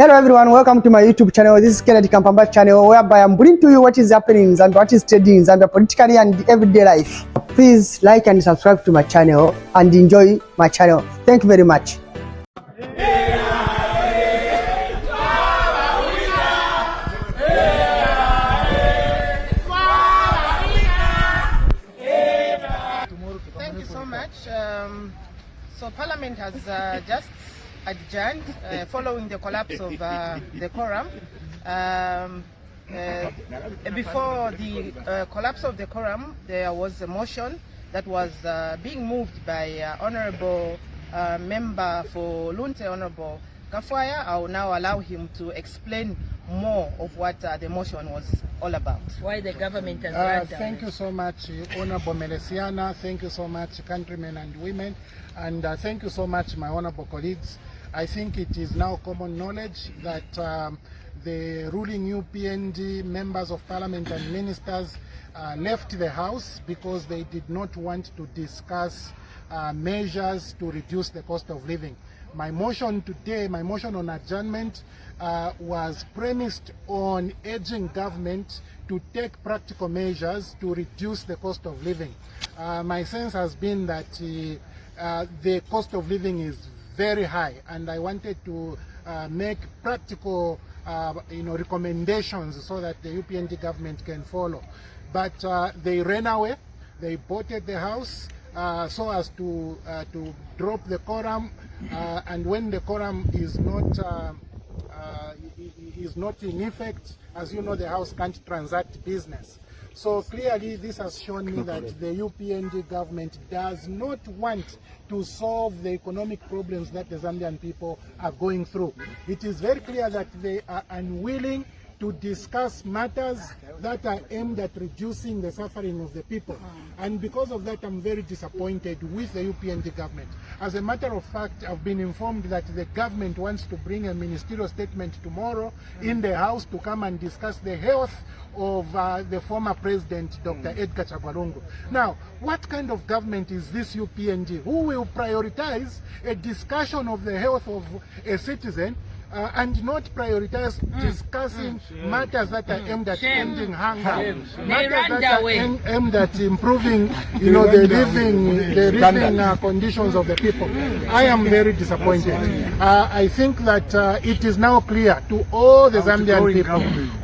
Hello everyone, welcome to my YouTube channel. This is Kennedy Kampamba channel, whereby I'm bringing to you what is happening in Zambia, what is trending in Zambia politically and everyday life. Please like and subscribe to my channel and enjoy my channel. Thank you very much. Thank you so much. So Parliament has just adjourned following the collapse of the quorum. Before the collapse of the quorum, there was a motion that was being moved by Honorable Member for Lunte, Honorable Kafwaya. I will now allow him to explain more of what the motion was all about. Why the government has Thank you so much, Honorable Melesiana. Thank you so much, countrymen and women. And thank you so much, my honorable colleagues. I think it is now common knowledge that the ruling UPND members of parliament and ministers left the House because they did not want to discuss measures to reduce the cost of living. My motion today, my motion on adjournment, was premised on urging government to take practical measures to reduce the cost of living. My sense has been that the cost of living is very high, and I wanted to make practical recommendations so that the UPND government can follow. But they ran away, they boarded the House so as to drop the quorum, and when the quorum is not in effect, as you know, the House can't transact business. So clearly this has shown me that the UPND government does not want to solve the economic problems that the Zambian people are going through. It is very clear that they are unwilling to discuss matters that are aimed at reducing the suffering of the people. And because of that, I'm very disappointed with the UPND government. As a matter of fact, I've been informed that the government wants to bring a ministerial statement tomorrow in the House to come and discuss the health of the former president, Dr. Edgar Chagwalungu. Now, what kind of government is this UPND who will prioritize a discussion of the health of a citizen and not prioritize discussing matters that are aimed at ending hunger, matters that are aimed at improving, the living conditions of the people? I am very disappointed. I think that it is now clear to all the Zambian people,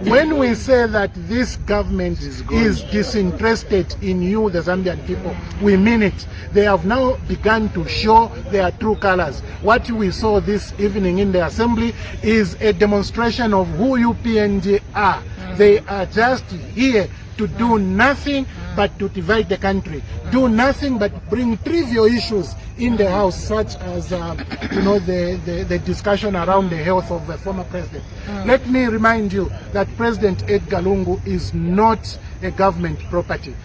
when we say that this government is disinterested in you, the Zambian people, we mean it. They have now begun to show their true colors. What we saw this evening in the assembly is a demonstration of who UPND are. They are just here to do nothing but to divide the country, do nothing but bring trivial issues in the House, such as the discussion around the health of the former president. Let me remind you that President Edgar Lungu is not a government property.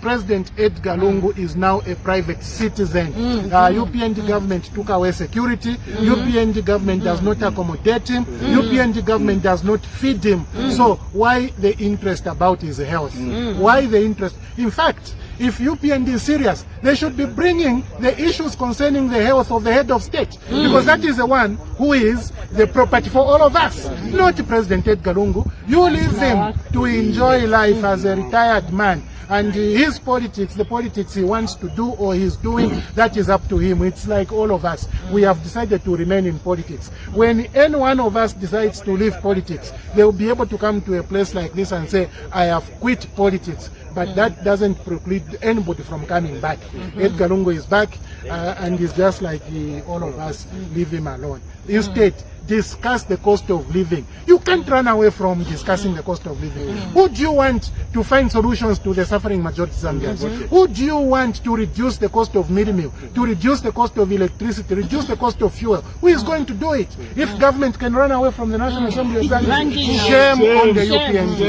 President Edgar Lungu is now a private citizen. UPND government took away security. UPND government does not accommodate him. UPND government does not feed him. So why the interest about his health? Why the interest? In fact, if UPND is serious, they should be bringing the issues concerning the health of the head of state, because that is the one who is the property for all of us, not President Edgar Lungu. You leave him to enjoy life as a retired man, and his politics, the politics he wants to do or he's doing, that is up to him. It's like all of us. We have decided to remain in politics. When any one of us decides to leave politics, they will be able to come to a place like this and say, I have quit politics. But that doesn't preclude anybody from coming back. Edgar Lungu is back, and it's just like all of us. Leave him alone. Instead, discuss the cost of living. You can't run away from discussing the cost of living. Who do you want to find solutions to the suffering majority Zambians? Who do you want to reduce the cost of meal, to reduce the cost of electricity, reduce the cost of fuel? Who is going to do it? If government can run away from the National Assembly of Zambia, shame on the UPND.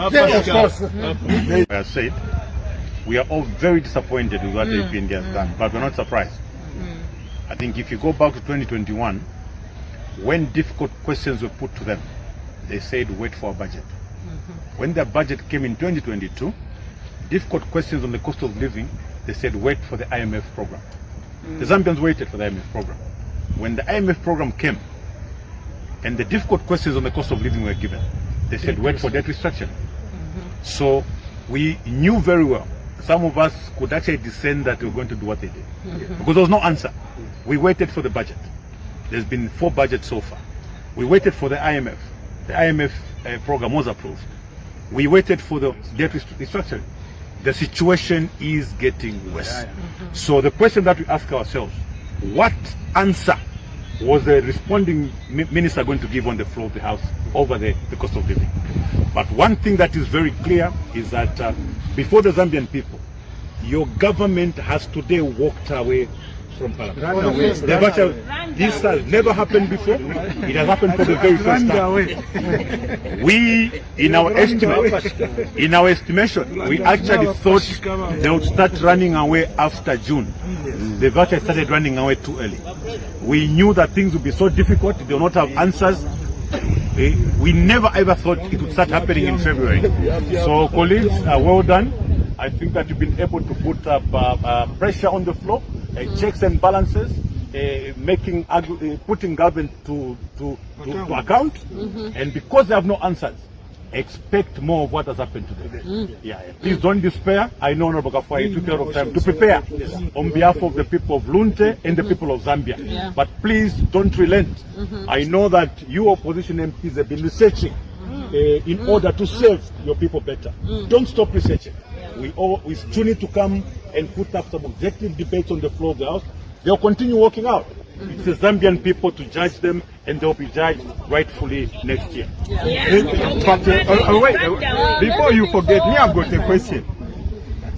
Of course. I said, we are all very disappointed with what the UPND has done, but we're not surprised. I think if you go back to 2021, when difficult questions were put to them, they said, wait for a budget. When their budget came in 2022, difficult questions on the cost of living, they said, wait for the IMF program. The Zambians waited for the IMF program. when the IMF program came and the difficult questions on the cost of living were given, they said wait for debt restructuring. So we knew very well, some of us could actually discern that they were going to do what they did, because there was no answer. We waited for the budget. There's been 4 budgets so far. We waited for the IMF. The IMF program was approved. We waited for the debt restructuring. The situation is getting worse. So the question that we ask ourselves, what answer was the responding minister going to give on the floor of the House over the cost of living? But one thing that is very clear is that before the Zambian people, your government has today walked away from Parliament. This has never happened before. It has happened for the very first time. We, in our estimation, we actually thought they would start running away after June. They've actually started running away too early. We knew that things would be so difficult, they will not have answers. We never ever thought it would start happening in February. So colleagues, well done. I think that you've been able to put up pressure on the floor, checks and balances, putting government to account, and because they have no answers, expect more of what has happened today. Please don't despair. I know Honorable Kafwai took a lot of time to prepare on behalf of the people of Lunte and the people of Zambia. But please don't relent. I know that you opposition MPs have been researching in order to serve your people better. Don't stop researching. We still need to come and put up some objective debates on the floor of the House. They'll continue working out. It's the Zambian people to judge them, and they'll be judged rightfully next year. But wait, before you forget, me, I've got a question.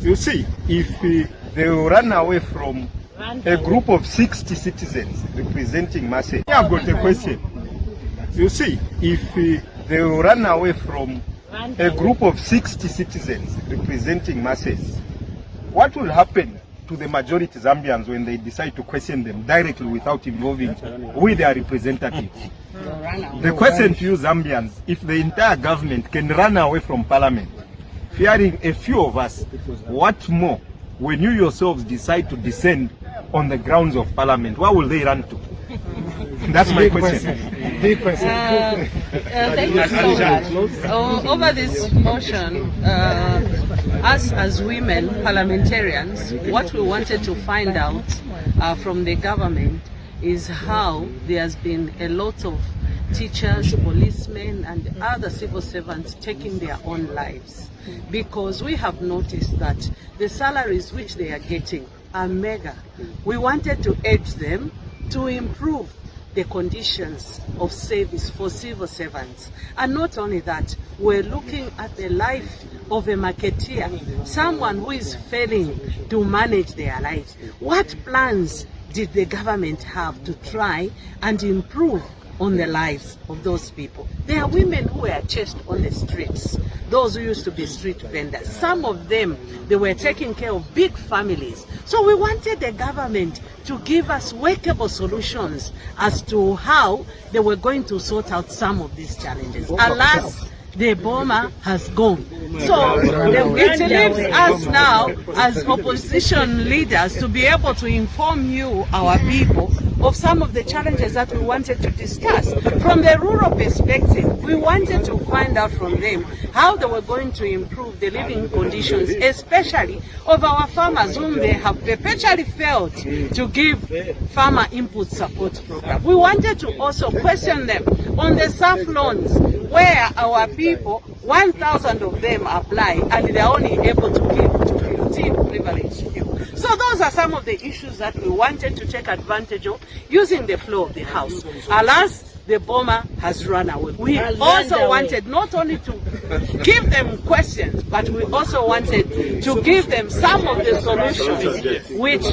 You see, if they run away from a group of 60 citizens representing masses, me, I've got a question. You see, if they run away from a group of 60 citizens representing masses, what will happen to the majority Zambians when they decide to question them directly without involving with their representatives? The question to you Zambians, if the entire government can run away from Parliament, fearing a few of us, what more when you yourselves decide to descend on the grounds of Parliament? What will they run to? That's my question. Thank you so much. Over this motion, us as women parliamentarians, what we wanted to find out from the government is how there has been a lot of teachers, policemen and other civil servants taking their own lives, because we have noticed that the salaries which they are getting are mega. We wanted to urge them to improve the conditions of service for civil servants. And not only that, we're looking at the life of a marketeer, someone who is failing to manage their lives. What plans did the government have to try and improve on the lives of those people? There are women who were chased on the streets, those who used to be street vendors. Some of them, they were taking care of big families. So we wanted the government to give us workable solutions as to how they were going to sort out some of these challenges. Alas, the bomber has gone. So it leaves us now as opposition leaders to be able to inform you, our people, of some of the challenges that we wanted to discuss. From the rural perspective, we wanted to find out from them how they were going to improve the living conditions, especially of our farmers whom they have perpetually failed to give farmer input support program. We wanted to also question them on the SAF loans, where our people, 1,000 of them apply and they're only able to give to 15 privileged people. So those are some of the issues that we wanted to take advantage of using the floor of the House. Alas, the bomber has run away. We also wanted not only to give them questions, but we also wanted to give them some of the solutions which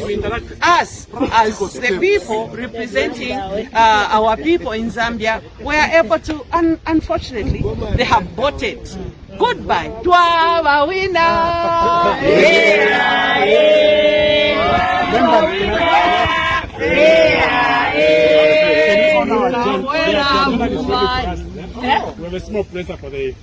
us, as the people representing our people in Zambia, were able to, and unfortunately, they have voted. Goodbye. Tuava We have a small pressure for the